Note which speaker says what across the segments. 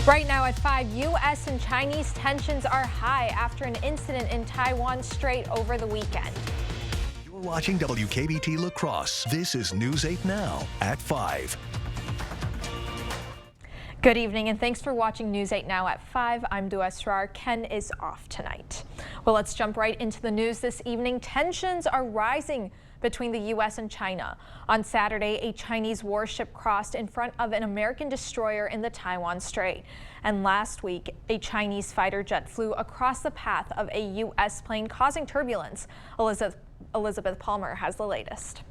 Speaker 1: Right now at 5, U.S. and Chinese tensions are high after an incident in Taiwan Strait over the weekend.
Speaker 2: You're watching WKBT La Crosse. This is News 8 Now at 5.
Speaker 1: Good evening and thanks for watching News 8 Now at 5. I'm Dua Esrar. Ken is off tonight. Well, let's jump right into the news this evening. Tensions are rising between the U.S. and China. On Saturday, a Chinese warship crossed in front of an American destroyer in the Taiwan Strait. And last week, a Chinese fighter jet flew across the path of a U.S. plane, causing turbulence. Elizabeth Palmer has the latest.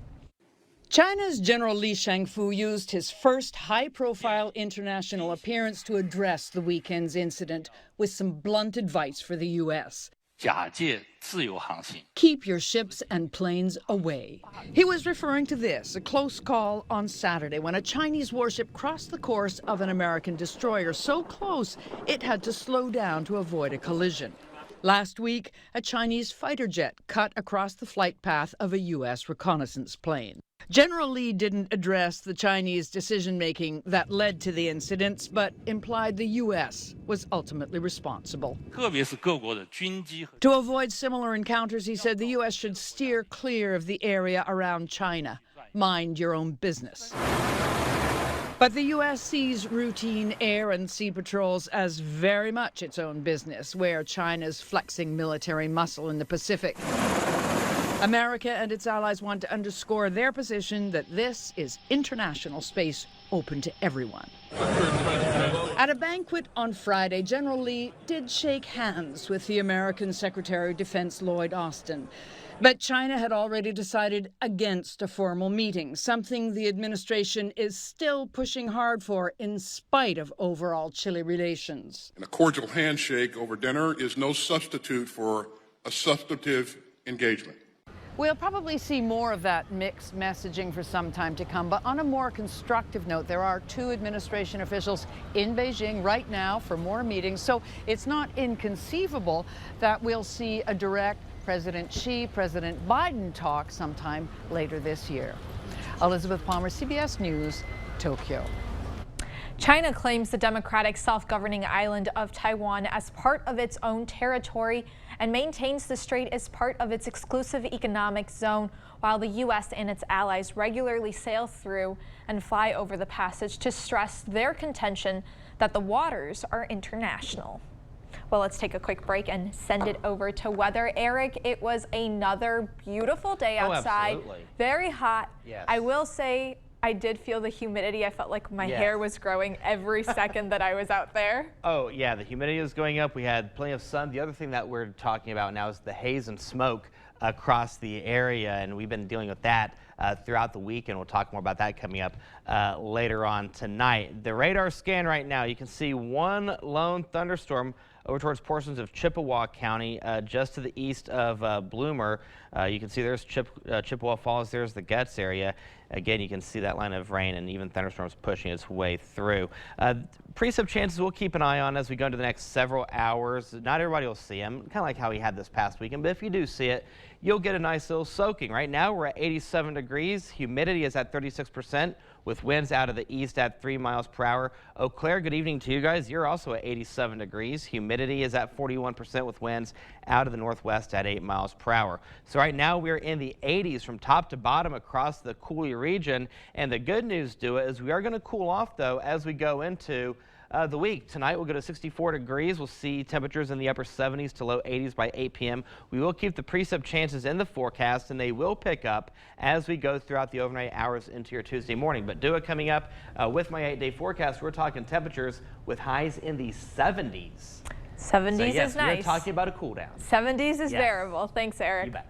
Speaker 3: China's General Li Shangfu used his first high-profile international appearance to address the weekend's incident with some blunt advice for the U.S. Keep your ships and planes away. He was referring to this, a close call on Saturday when a Chinese warship crossed the course of an American destroyer so close it had to slow down to avoid a collision. Last week, a Chinese fighter jet cut across the flight path of a U.S. reconnaissance plane. General Li didn't address the Chinese decision-making that led to the incidents, but implied the U.S. was ultimately responsible. To avoid similar encounters, he said the U.S. should steer clear of the area around China. Mind your own business. But the U.S. sees routine air and sea patrols as very much its own business, where China's flexing military muscle in the Pacific. America and its allies want to underscore their position that this is international space open to everyone. At a banquet on Friday, General Li did shake hands with the American Secretary of Defense Lloyd Austin. But China had already decided against a formal meeting, something the administration is still pushing hard for in spite of overall chilly relations.
Speaker 4: And a cordial handshake over dinner is no substitute for a substantive engagement.
Speaker 3: We'll probably see more of that mixed messaging for some time to come, but on a more constructive note, there are two administration officials in Beijing right now for more meetings, so it's not inconceivable that we'll see a direct President Xi, President Biden talk sometime later this year. Elizabeth Palmer, CBS News, Tokyo.
Speaker 1: China claims the democratic self-governing island of Taiwan as part of its own territory and maintains the strait as part of its exclusive economic zone, while the U.S. and its allies regularly sail through and fly over the passage to stress their contention that the waters are international. Well, let's take a quick break and send it over to weather. Eric, it was another beautiful day outside.
Speaker 5: Oh, absolutely.
Speaker 1: Very hot.
Speaker 5: Yes.
Speaker 1: I will say I did feel the humidity. I felt like my hair was growing every second that I was out there.
Speaker 5: Oh, yeah, the humidity is going up. We had plenty of sun. The other thing that we're talking about now is the haze and smoke across the area, and we've been dealing with that throughout the week, and we'll talk more about that coming up later on tonight. The radar scan right now, you can see one lone thunderstorm over towards portions of Chippewa County, just to the east of Bloomer. You can see there's Chippewa Falls, there's the Getz area. Again, you can see that line of rain and even thunderstorms pushing its way through. Precip chances we'll keep an eye on as we go into the next several hours. Not everybody will see them, kind of like how we had this past weekend, but if you do see it, you'll get a nice little soaking. Right now we're at 87 degrees. Humidity is at 36% with winds out of the east at 3 miles per hour. Eau Claire, good evening to you guys. You're also at 87 degrees. Humidity is at 41% with winds out of the northwest at 8 miles per hour. So right now we're in the 80s from top to bottom across the Coulee region. And the good news, Dua, is we are going to cool off though as we go into the week. Tonight we'll go to 64 degrees. We'll see temperatures in the upper 70s to low 80s by 8 p.m. We will keep the precip chances in the forecast, and they will pick up as we go throughout the overnight hours into your Tuesday morning. But Dua, coming up with my 8-day forecast, we're talking temperatures with highs in the 70s.
Speaker 1: 70s
Speaker 5: so, yes,
Speaker 1: is nice.
Speaker 5: We're talking about a cool down.
Speaker 1: 70s is bearable. Thanks, Eric.
Speaker 5: You bet.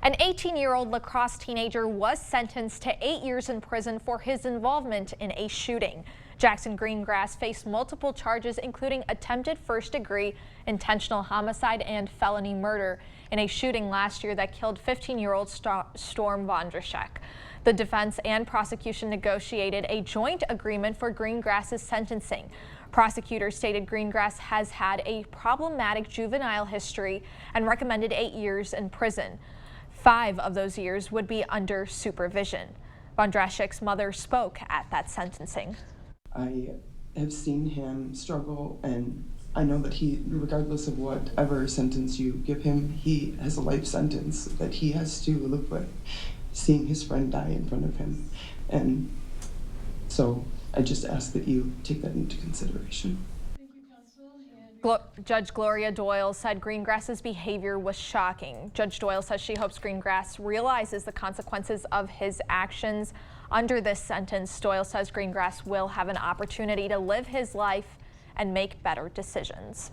Speaker 1: An 18-year-old La Crosse teenager was sentenced to 8 years in prison for his involvement in a shooting. Jackson Greengrass faced multiple charges, including attempted first-degree intentional homicide and felony murder in a shooting last year that killed 15-year-old Storm Vondrashek. The defense and prosecution negotiated a joint agreement for Greengrass's sentencing. Prosecutors stated Greengrass has had a problematic juvenile history and recommended 8 years in prison. 5 of those years would be under supervision. Vondrashek's mother spoke at that sentencing.
Speaker 6: I have seen him struggle, and I know that he, regardless of whatever sentence you give him, he has a life sentence that he has to live with, seeing his friend die in front of him. And so I just ask that you take that into consideration.
Speaker 1: Judge Gloria Doyle said Greengrass's behavior was shocking. Judge Doyle says she hopes Greengrass realizes the consequences of his actions. Under this sentence, Doyle says Greengrass will have an opportunity to live his life and make better decisions.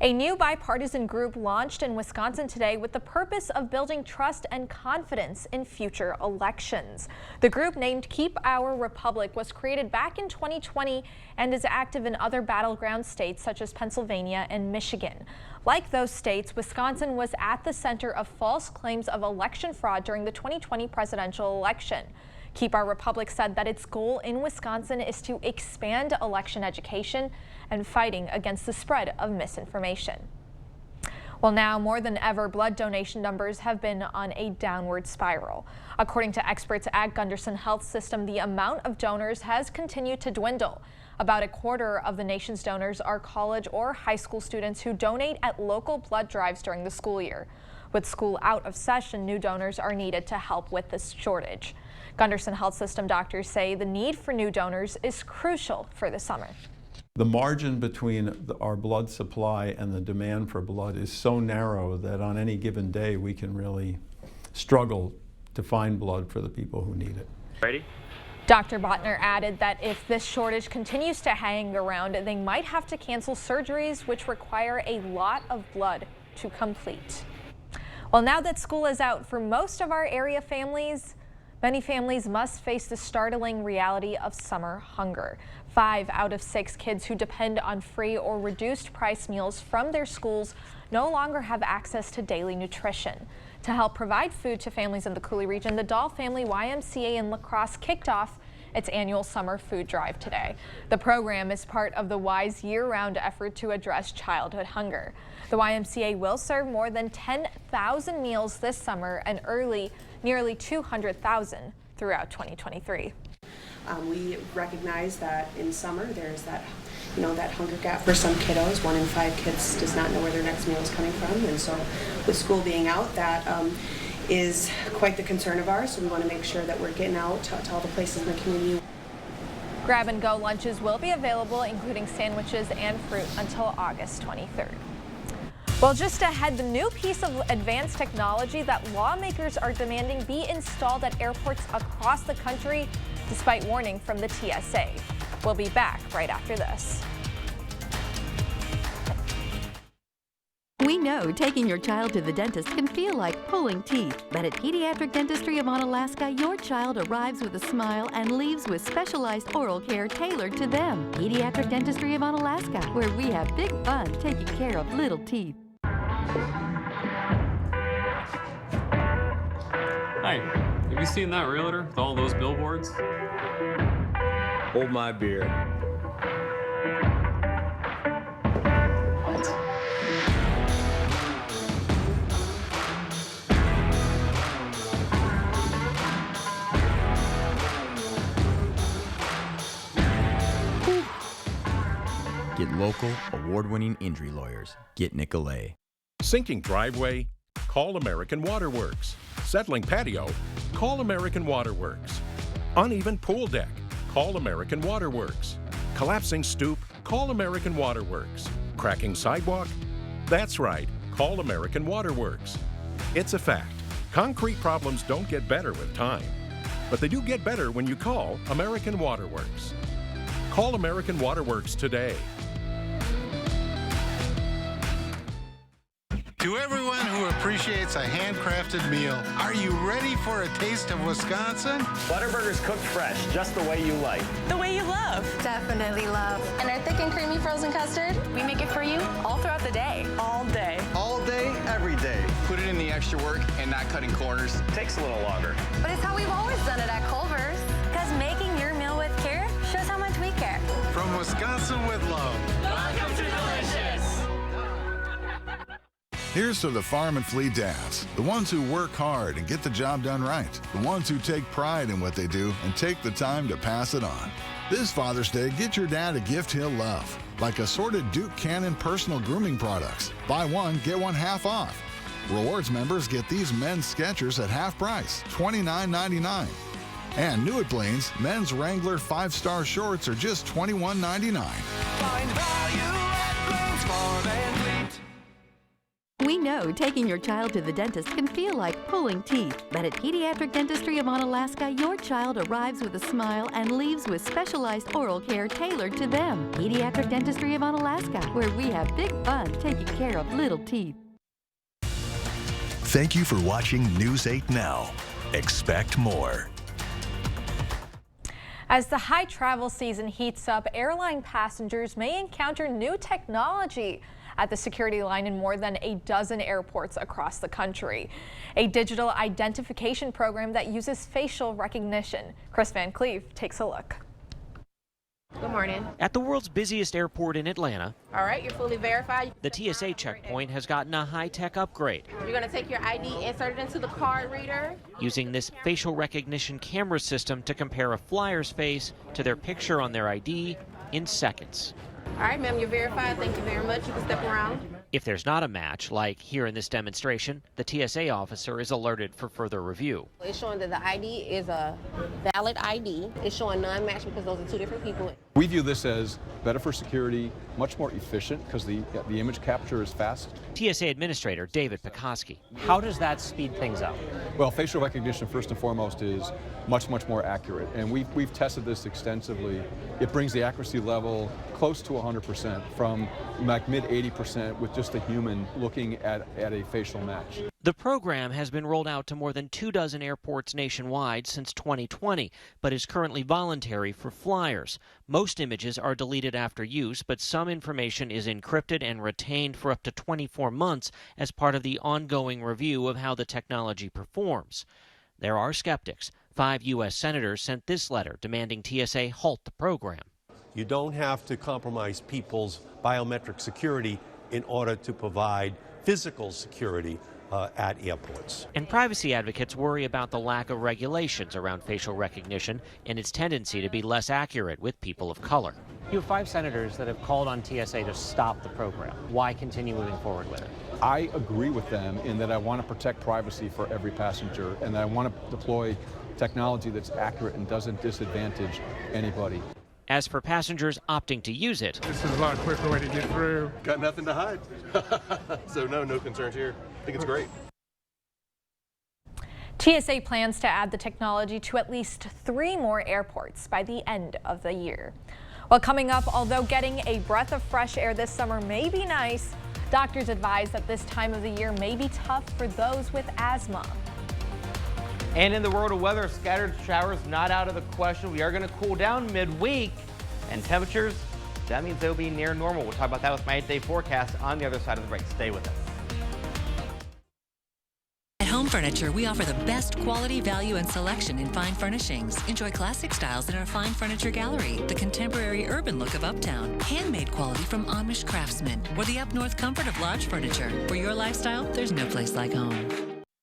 Speaker 1: A new bipartisan group launched in Wisconsin today with the purpose of building trust and confidence in future elections. The group, named Keep Our Republic, was created back in 2020 and is active in other battleground states such as Pennsylvania and Michigan. Like those states, Wisconsin was at the center of false claims of election fraud during the 2020 presidential election. Keep Our Republic said that its goal in Wisconsin is to expand election education and fighting against the spread of misinformation. Well, now more than ever, blood donation numbers have been on a downward spiral. According to experts at Gunderson Health System, the amount of donors has continued to dwindle. About a quarter of the nation's donors are college or high school students who donate at local blood drives during the school year. With school out of session, new donors are needed to help with this shortage. Gunderson Health System doctors say the need for new donors is crucial for the summer.
Speaker 7: The margin between our blood supply and the demand for blood is so narrow that on any given day we can really struggle to find blood for the people who need it.
Speaker 5: Ready?
Speaker 1: Dr. Botner added that if this shortage continues to hang around, they might have to cancel surgeries which require a lot of blood to complete. Well, now that school is out for most of our area families, many families must face the startling reality of summer hunger. 5 out of 6 kids who depend on free or reduced price meals from their schools no longer have access to daily nutrition. To help provide food to families in the Coulee region, the Dahl Family YMCA in La Crosse kicked off its annual summer food drive today. The program is part of the Y's year-round effort to address childhood hunger. The YMCA will serve more than 10,000 meals this summer and nearly 200,000 throughout 2023.
Speaker 8: We recognize that in summer there's that hunger gap for some kiddos. 1 in 5 kids does not know where their next meal is coming from, and so with school being out, that is quite the concern of ours. So we want to make sure that we're getting out to all the places in the community.
Speaker 1: Grab and go lunches will be available, including sandwiches and fruit, until August 23rd. Well, just ahead, the new piece of advanced technology that lawmakers are demanding be installed at airports across the country, despite warning from the TSA. We'll be back right after this.
Speaker 9: We know taking your child to the dentist can feel like pulling teeth, but at Pediatric Dentistry of Onalaska, your child arrives with a smile and leaves with specialized oral care tailored to them. Pediatric Dentistry of Onalaska, where we have big fun taking care of little teeth.
Speaker 10: Hi, have you seen that realtor with all those billboards?
Speaker 11: Hold my beer.
Speaker 12: Get local, award-winning injury lawyers. Get Nicolay.
Speaker 13: Sinking driveway? Call American Waterworks. Settling patio? Call American Waterworks. Uneven pool deck? Call American Waterworks. Collapsing stoop? Call American Waterworks. Cracking sidewalk? That's right, call American Waterworks. It's a fact. Concrete problems don't get better with time, but they do get better when you call American Waterworks. Call American Waterworks today.
Speaker 14: To everyone who appreciates a handcrafted meal, are you ready for a taste of Wisconsin?
Speaker 15: Butterburger's cooked fresh, just the way you like.
Speaker 16: The way you love.
Speaker 17: Definitely love. And our thick and creamy frozen custard, we make it for you all throughout the day.
Speaker 16: All day.
Speaker 15: All day, every day. Put it in the extra work and not cutting corners. Takes a little longer.
Speaker 17: But it's how we've always done it at Culver's. Because making your meal with care shows how much we care.
Speaker 14: From Wisconsin with love.
Speaker 18: Welcome to Delicious.
Speaker 19: Here's to the farm and flea dads, the ones who work hard and get the job done right, the ones who take pride in what they do and take the time to pass it on. This Father's Day, get your dad a gift he'll love, like assorted Duke Cannon personal grooming products. Buy one, get one half off. Rewards members get these men's Skechers at half price, $29.99. And new at Blaine's, men's Wrangler 5-star shorts are just $21.99.
Speaker 18: Find value at Blaine's Farm and Fleet.
Speaker 9: We know taking your child to the dentist can feel like pulling teeth, but at Pediatric Dentistry of Onalaska, your child arrives with a smile and leaves with specialized oral care tailored to them. Pediatric Dentistry of Onalaska, where we have big fun taking care of little teeth.
Speaker 2: Thank you for watching News 8 Now. Expect more.
Speaker 1: As the high travel season heats up, airline passengers may encounter new technology at the security line in more than a dozen airports across the country. A digital identification program that uses facial recognition. Chris Van Cleve takes a look.
Speaker 16: Good morning.
Speaker 20: At the world's busiest airport in Atlanta,
Speaker 16: All right, you're fully verified.
Speaker 20: the TSA checkpoint has gotten a high-tech upgrade.
Speaker 16: You're going to take your ID, insert it into the card reader.
Speaker 20: Using this facial recognition camera system to compare a flyer's face to their picture on their ID in seconds.
Speaker 16: All right, ma'am, you're verified. Thank you very much. You can step around.
Speaker 20: If there's not a match, like here in this demonstration, the TSA officer is alerted for further review.
Speaker 16: It's showing that the ID is a valid ID. It's showing non-match because those are two different people.
Speaker 21: We view this as better for security, much more efficient because the image capture is fast.
Speaker 20: TSA Administrator David Pekoski.
Speaker 22: How does that speed things up?
Speaker 21: Well, facial recognition, first and foremost, is much more accurate. And we've tested this extensively. It brings the accuracy level close to 100% from like mid 80% with just a human looking at a facial match.
Speaker 20: The program has been rolled out to more than 24 airports nationwide since 2020, but is currently voluntary for flyers. Most images are deleted after use, but some information is encrypted and retained for up to 24 months as part of the ongoing review of how the technology performs. There are skeptics. 5 U.S. senators sent this letter demanding TSA halt the program.
Speaker 23: You don't have to compromise people's biometric security in order to provide physical security at airports.
Speaker 20: And privacy advocates worry about the lack of regulations around facial recognition and its tendency to be less accurate with people of color.
Speaker 22: You have 5 senators that have called on TSA to stop the program. Why continue moving forward with it?
Speaker 21: I agree with them in that I want to protect privacy for every passenger, and I want to deploy technology that's accurate and doesn't disadvantage anybody.
Speaker 20: As for passengers opting to use it,
Speaker 24: this is a lot quicker way to get through.
Speaker 25: Got nothing to hide. So no concerns here. I think it's great.
Speaker 1: TSA plans to add the technology to at least 3 more airports by the end of the year. Well, coming up, although getting a breath of fresh air this summer may be nice, doctors advise that this time of the year may be tough for those with asthma.
Speaker 5: And in the world of weather, scattered showers not out of the question. We are going to cool down midweek, and temperatures, that means they'll be near normal. We'll talk about that with my 8-day forecast on the other side of the break. Stay with us.
Speaker 26: At Home Furniture, we offer the best quality, value, and selection in fine furnishings. Enjoy classic styles in our fine furniture gallery, the contemporary urban look of Uptown, handmade quality from Amish craftsmen, or the up-north comfort of lodge furniture. For your lifestyle, there's no place like home.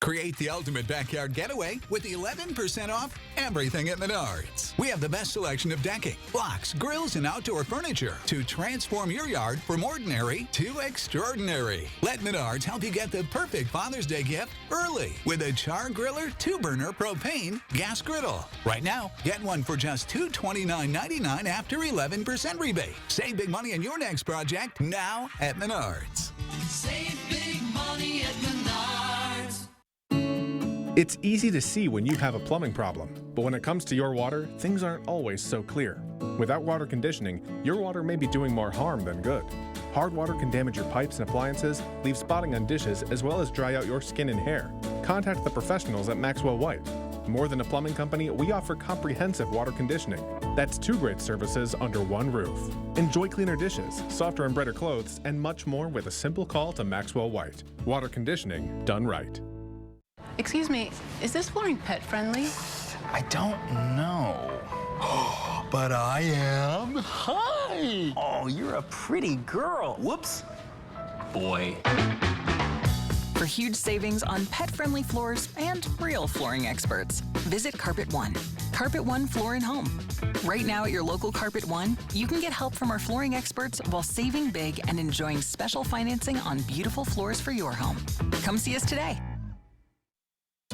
Speaker 27: Create the ultimate backyard getaway with the 11% off everything at Menards. We have the best selection of decking, blocks, grills, and outdoor furniture to transform your yard from ordinary to extraordinary. Let Menards help you get the perfect Father's Day gift early with a Char Griller 2-burner propane gas griddle. Right now, get one for just $229.99 after 11% rebate. Save big money on your next project now at Menards.
Speaker 18: Save big money at Menards.
Speaker 28: It's easy to see when you have a plumbing problem, but when it comes to your water, things aren't always so clear. Without water conditioning, your water may be doing more harm than good. Hard water can damage your pipes and appliances, leave spotting on dishes, as well as dry out your skin and hair. Contact the professionals at Maxwell White. More than a plumbing company, we offer comprehensive water conditioning. That's 2 great services under one roof. Enjoy cleaner dishes, softer and brighter clothes, and much more with a simple call to Maxwell White. Water conditioning done right.
Speaker 29: Excuse me, is this flooring pet friendly?
Speaker 30: I don't know. But I am. Hi! Oh, you're a pretty girl. Whoops. Boy.
Speaker 3: for huge savings on pet-friendly floors and real flooring experts. Visit Carpet One. Carpet One Floor and Home. Right now at your local Carpet One, you can get help from our flooring experts while saving big and enjoying special financing on beautiful floors for your home. Come see us today.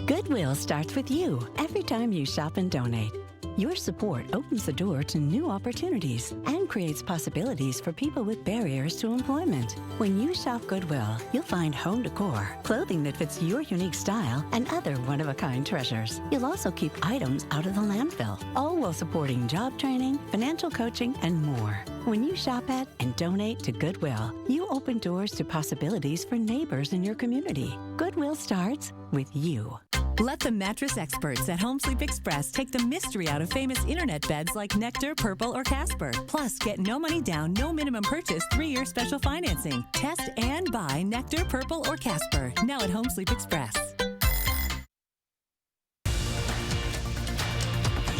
Speaker 4: Goodwill starts with you every time you shop and donate. Your support opens the door to new opportunities and creates possibilities for people with barriers to employment. When you shop Goodwill, you'll find home decor, clothing that fits your unique style, and other one-of-a-kind treasures. You'll also keep items out of the landfill, all while supporting job training, financial coaching, and more. When you shop at and donate to Goodwill, you open doors to possibilities for neighbors in your community. Goodwill starts with you.
Speaker 26: Let the mattress experts at Home Sleep Express take the mystery out of famous internet beds like Nectar, Purple, or Casper. Plus, get no money down, no minimum purchase, 3-year special financing. Test and buy Nectar, Purple, or Casper now at Home Sleep Express.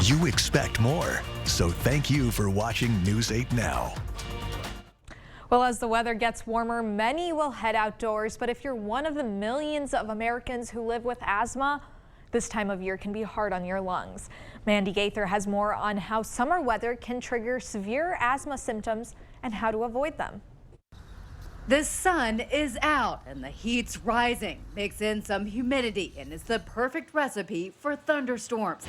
Speaker 2: You expect more, so thank you for watching News 8 Now.
Speaker 1: Well, as the weather gets warmer, many will head outdoors, but if you're one of the millions of Americans who live with asthma, this time of year can be hard on your lungs. Mandy Gaither has more on how summer weather can trigger severe asthma symptoms and how to avoid them.
Speaker 6: The sun is out and the heat's rising. Mix in some humidity and it's the perfect recipe for thunderstorms.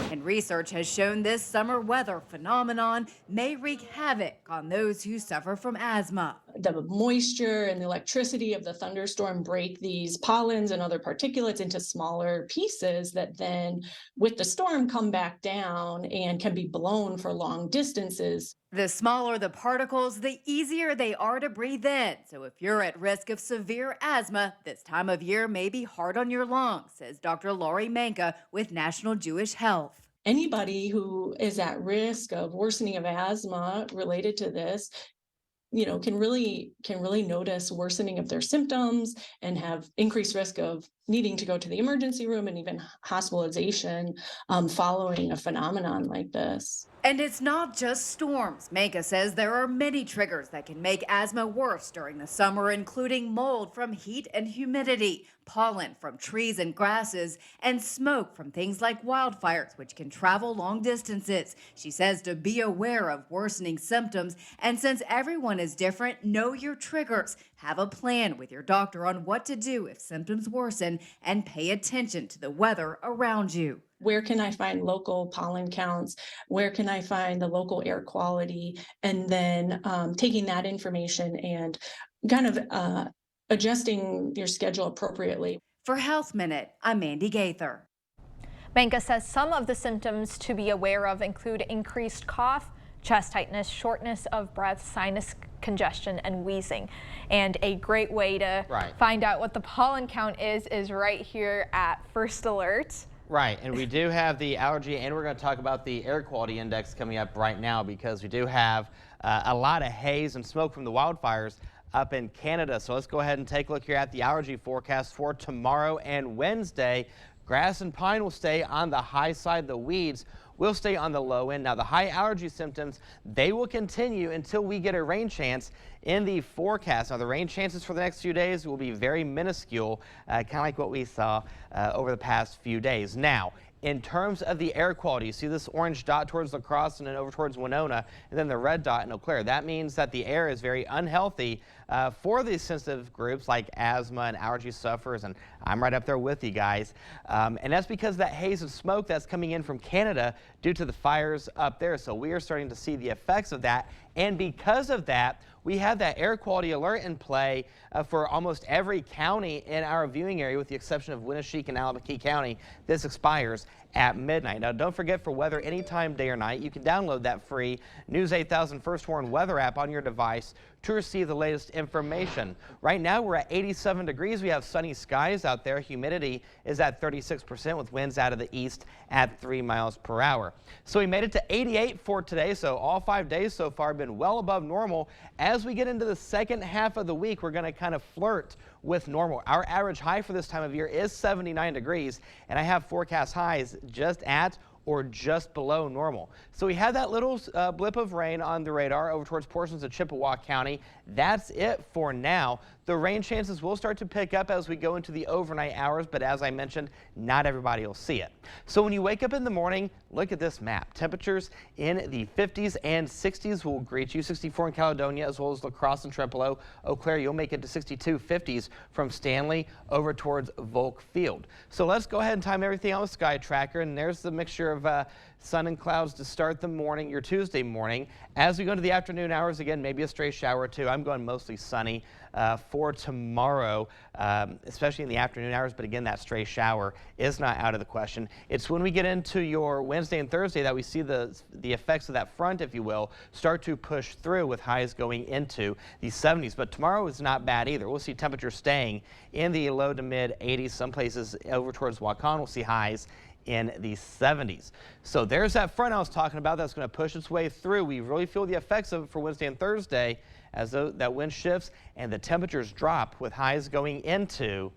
Speaker 6: And research has shown this summer weather phenomenon may wreak havoc on those who suffer from asthma.
Speaker 7: The moisture and the electricity of the thunderstorm break these pollens and other particulates into smaller pieces that then, with the storm, come back down and can be blown for long distances.
Speaker 6: The smaller the particles, the easier they are to breathe in. So if you're at risk of severe asthma, this time of year may be hard on your lungs, says Dr. Laurie Manka with National Jewish Health.
Speaker 7: Anybody who is at risk of worsening of asthma related to this, can really notice worsening of their symptoms and have increased risk of needing to go to the emergency room and even hospitalization following a phenomenon like this.
Speaker 6: And it's not just storms. Manka says there are many triggers that can make asthma worse during the summer, including mold from heat and humidity, pollen from trees and grasses, and smoke from things like wildfires, which can travel long distances. She says to be aware of worsening symptoms, and since everyone is different, know your triggers. Have a plan with your doctor on what to do if symptoms worsen, and pay attention to the weather around you.
Speaker 7: Where can I find local pollen counts? Where can I find the local air quality? And then taking that information and kind of adjusting your schedule appropriately.
Speaker 6: For Health Minute, I'm Mandy Gaither.
Speaker 1: Manka says some of the symptoms to be aware of include increased cough, chest tightness, shortness of breath, sinus congestion, and wheezing. And a great way to find out what the pollen count is right here at First Alert.
Speaker 5: Right, and we do have the allergy, and we're going to talk about the air quality index coming up right now because we do have a lot of haze and smoke from the wildfires up in Canada. So let's go ahead and take a look here at the allergy forecast for tomorrow and Wednesday. Grass and pine will stay on the high side. The weeds will stay on the low end. Now, the high allergy symptoms, they will continue until we get a rain chance in the forecast. Now, the rain chances for the next few days will be very minuscule, kind of like what we saw over the past few days. Now, in terms of the air quality, you see this orange dot towards La Crosse and then over towards Winona, and then the red dot in Eau Claire. That means that the air is very unhealthy for these sensitive groups like asthma and allergy sufferers, and I'm right up there with you guys. And that's because of that haze of smoke that's coming in from Canada due to the fires up there. So we are starting to see the effects of that, and because of that, we have that air quality alert in play for almost every county in our viewing area, with the exception of Winneshiek and Albuquerque County. This expires at midnight. Now, don't forget, for weather anytime, day or night, you can download that free News 8000 First Warn weather app on your device to receive the latest information. Right now, we're at 87 degrees. We have sunny skies out there. Humidity is at 36% with winds out of the east at 3 miles per hour. So we made it to 88 for today. So all 5 days so far have been well above normal. As we get into the second half of the week, we're going to kind of flirt with normal. Our average high for this time of year is 79 degrees, and I have forecast highs just at or just below normal. So we had that little blip of rain on the radar over towards portions of Chippewa County. That's it for now. The rain chances will start to pick up as we go into the overnight hours, but as I mentioned, not everybody will see it. So when you wake up in the morning, look at this map. Temperatures in the 50s and 60s will greet you. 64 in Caledonia, as well as La Crosse and Trempealeau. Eau Claire, you'll make it to 62, 50s from Stanley over towards Volk Field. So let's go ahead and time everything on the Sky Tracker, and there's the mixture of sun and clouds to start the morning, your Tuesday morning. As we go into the afternoon hours, again, maybe a stray shower or two. I'm going mostly sunny for tomorrow, especially in the afternoon hours. But again, that stray shower is not out of the question. It's when we get into your Wednesday and Thursday that we see the effects of that front, if you will, start to push through with highs going into the 70s. But tomorrow is not bad either. We'll see temperatures staying in the low to mid 80s. Some places over towards Waukon, we'll see highs in the 70s. So there's that front I was talking about that's going to push its way through. We really feel the effects of it for Wednesday and Thursday as that wind shifts and the temperatures drop with highs going into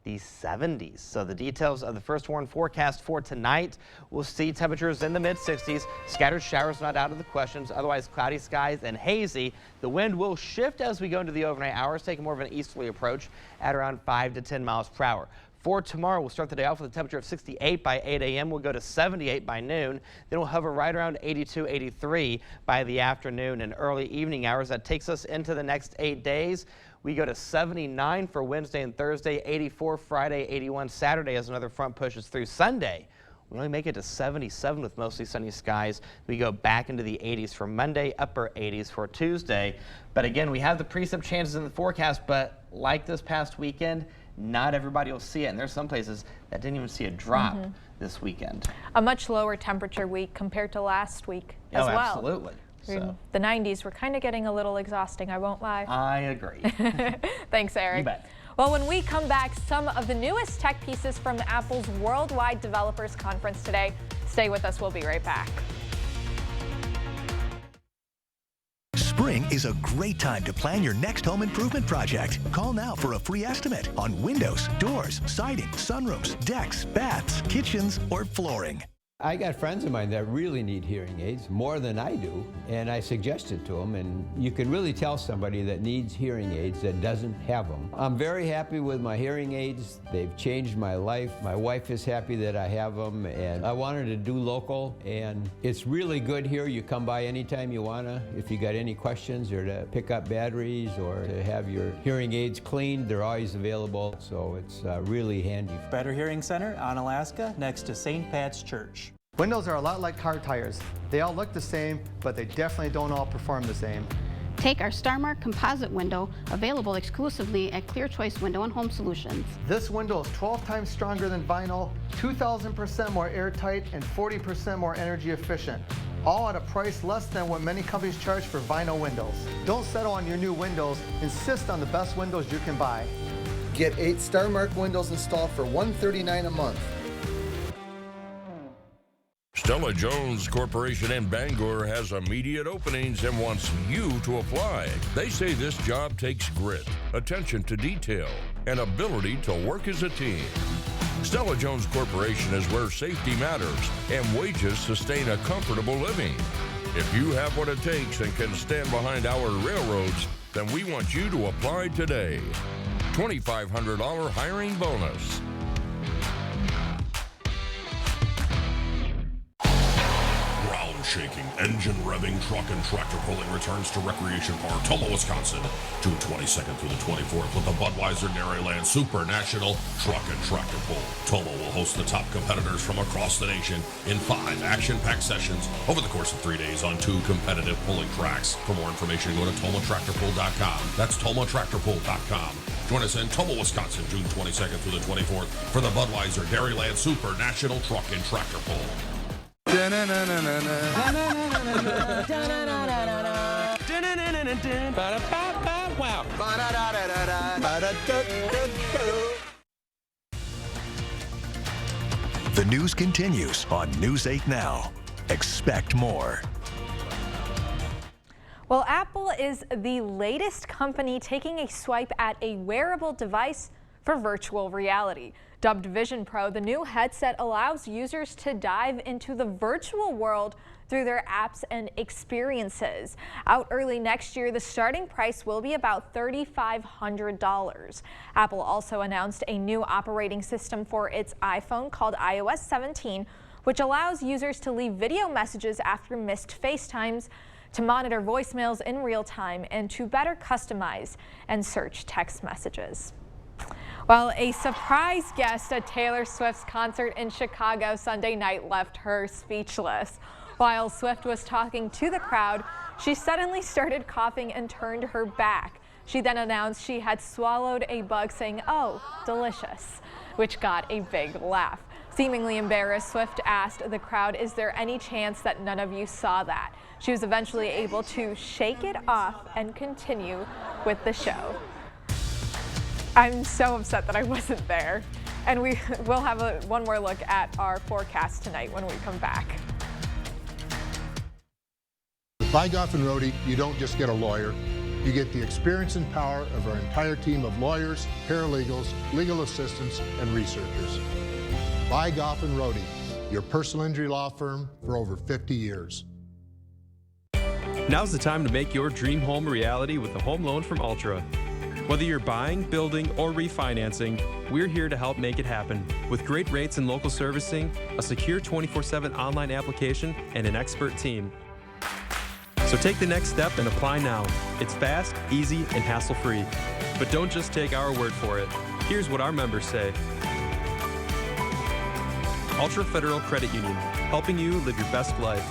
Speaker 5: the 70s. So the details of the first warn forecast for tonight, we'll see temperatures in the mid 60s. Scattered showers not out of the questions. Otherwise cloudy skies and hazy. The wind will shift as we go into the overnight hours, taking more of an easterly approach at around 5 to 10 miles per hour. For tomorrow, we'll start the day off with a temperature of 68 by 8 a.m. We'll go to 78 by noon. Then we'll hover right around 82, 83 by the afternoon and early evening hours. That takes us into the next 8 days. We go to 79 for Wednesday and Thursday, 84 Friday, 81 Saturday as another front pushes through. Sunday, we only make it to 77 with mostly sunny skies. We go back into the 80s for Monday, upper 80s for Tuesday. But again, we have the precip chances in the forecast, but like this past weekend, not everybody will see it, and there's some places that didn't even see a drop this weekend.
Speaker 1: A much lower temperature week compared to last week as well.
Speaker 5: Absolutely. So.
Speaker 1: The 90s were kind of getting a little exhausting, I won't lie.
Speaker 5: I agree.
Speaker 1: Thanks, Eric.
Speaker 5: You bet.
Speaker 1: Well, when we come back, some of the newest tech pieces from Apple's Worldwide Developers Conference today. Stay with us, we'll be right back.
Speaker 2: Spring is a great time to plan your next home improvement project. Call now for a free estimate on windows, doors, siding, sunrooms, decks, baths, kitchens, or flooring.
Speaker 8: I got friends of mine that really need hearing aids, more than I do, and I suggested to them, and you can really tell somebody that needs hearing aids that doesn't have them. I'm very happy with my hearing aids. They've changed my life. My wife is happy that I have them, and I wanted to do local, and it's really good here. You come by anytime you wanna. If you got any questions or to pick up batteries or to have your hearing aids cleaned, they're always available, so it's really handy.
Speaker 9: Better Hearing Center on Alaska, next to St. Pat's Church.
Speaker 10: Windows are a lot like car tires. They all look the same, but they definitely don't all perform the same.
Speaker 11: Take our StarMark composite window, available exclusively at Clear Choice Window and Home Solutions.
Speaker 10: This window is 12 times stronger than vinyl, 2,000% more airtight, and 40% more energy efficient. All at a price less than what many companies charge for vinyl windows. Don't settle on your new windows. Insist on the best windows you can buy. Get 8 StarMark windows installed for $139 a month.
Speaker 12: Stella-Jones Corporation in Bangor has immediate openings and wants you to apply. They say this job takes grit, attention to detail, and ability to work as a team. Stella-Jones Corporation is where safety matters and wages sustain a comfortable living. If you have what it takes and can stand behind our railroads, then we want you to apply today. $2,500 hiring bonus.
Speaker 13: Shaking, engine revving, truck and tractor pulling returns to Recreation Park, Tomah, Wisconsin, June 22nd through the 24th with the Budweiser Dairyland Super National Truck and Tractor Pull. Tomah will host the top competitors from across the nation in 5 action-packed sessions over the course of 3 days on 2 competitive pulling tracks. For more information, go to TomahTractorPull.com. That's TomahTractorPull.com. Join us in Tomah, Wisconsin, June 22nd through the 24th for the Budweiser Dairyland Super National Truck and Tractor Pull.
Speaker 2: The news continues on News 8 Now. Expect more.
Speaker 1: Well, Apple is the latest company taking a swipe at a wearable device for virtual reality. Dubbed Vision Pro, the new headset allows users to dive into the virtual world through their apps and experiences. Out early next year, the starting price will be about $3,500. Apple also announced a new operating system for its iPhone called iOS 17, which allows users to leave video messages after missed FaceTimes, to monitor voicemails in real time, and to better customize and search text messages. Well, a surprise guest at Taylor Swift's concert in Chicago Sunday night left her speechless. While Swift was talking to the crowd, she suddenly started coughing and turned her back. She then announced she had swallowed a bug, saying, "Oh, delicious," which got a big laugh. Seemingly embarrassed, Swift asked the crowd, "Is there any chance that none of you saw that?" She was eventually able to shake it off and continue with the show. I'm so upset that I wasn't there. And we will have one more look at our forecast tonight when we come back.
Speaker 14: With Vygoff & Rohde, you don't just get a lawyer. You get the experience and power of our entire team of lawyers, paralegals, legal assistants, and researchers. Vygoff & Rohde, your personal injury law firm for over 50 years.
Speaker 15: Now's the time to make your dream home a reality with a home loan from Ultra. Whether you're buying, building, or refinancing, we're here to help make it happen. With great rates and local servicing, a secure 24/7 online application, and an expert team. So take the next step and apply now. It's fast, easy, and hassle-free. But don't just take our word for it. Here's what our members say. Ultra Federal Credit Union, helping you live your best life.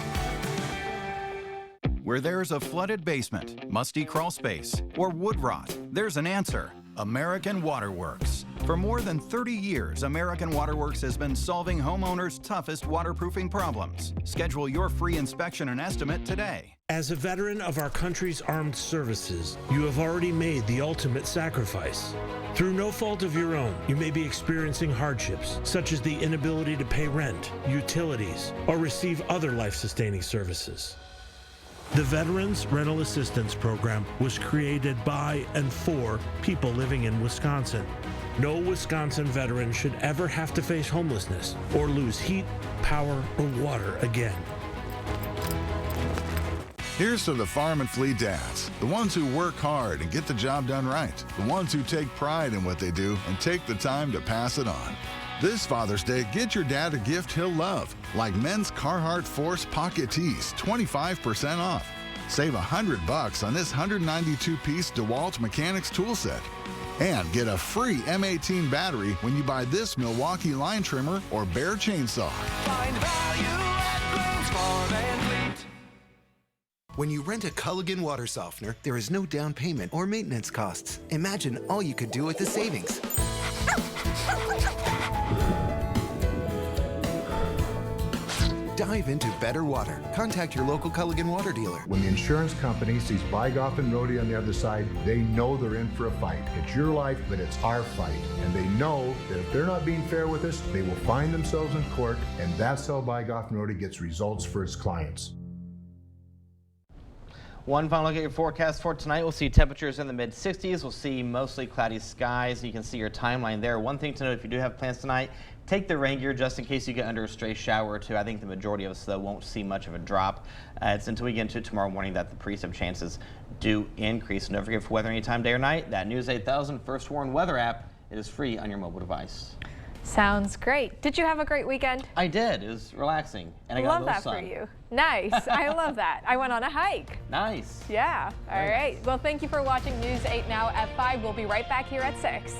Speaker 16: Where there's a flooded basement, musty crawl space, or wood rot, there's an answer. American Waterworks. For more than 30 years, American Waterworks has been solving homeowners' toughest waterproofing problems. Schedule your free inspection and estimate today.
Speaker 17: As a veteran of our country's armed services, you have already made the ultimate sacrifice. Through no fault of your own, you may be experiencing hardships, such as the inability to pay rent, utilities, or receive other life-sustaining services. The Veterans Rental Assistance Program was created by and for people living in Wisconsin. No Wisconsin veteran should ever have to face homelessness or lose heat, power, or water again.
Speaker 19: Here's to the farm and fleet dads, the ones who work hard and get the job done right, the ones who take pride in what they do and take the time to pass it on. This Father's Day, get your dad a gift he'll love, like men's Carhartt Force Pocket Tees, 25% off. Save $100 on this 192-piece DeWalt Mechanics tool set. And get a free M18 battery when you buy this Milwaukee line trimmer or Bear chainsaw.
Speaker 18: Find value at Glenn's Farm and Fleet.
Speaker 20: When you rent a Culligan water softener, there is no down payment or maintenance costs. Imagine all you could do with the savings. Dive into better water. Contact your local Culligan water dealer.
Speaker 14: When the insurance company sees Vygoff & Rohde on the other side, they know they're in for a fight. It's your life, but it's our fight. And they know that if they're not being fair with us, they will find themselves in court, and that's how Vygoff & Rohde gets results for its clients.
Speaker 5: One final look at your forecast for tonight. We'll see temperatures in the mid-60s. We'll see mostly cloudy skies. You can see your timeline there. One thing to note, if you do have plans tonight, take the rain gear just in case you get under a stray shower or two. I think the majority of us, though, won't see much of a drop. It's until we get into tomorrow morning that the precip chances do increase. And don't forget, for weather anytime, day or night, that News 8000 First Warn weather app, it is free on your mobile device.
Speaker 1: Sounds great. Did you have a great weekend?
Speaker 5: I did. It was relaxing. And I got a little sun.
Speaker 1: Love that for you. Nice. I love that. I went on a hike.
Speaker 5: Nice.
Speaker 1: Yeah. All right. Well, thank you for watching News 8 Now at 5. We'll be right back here at 6.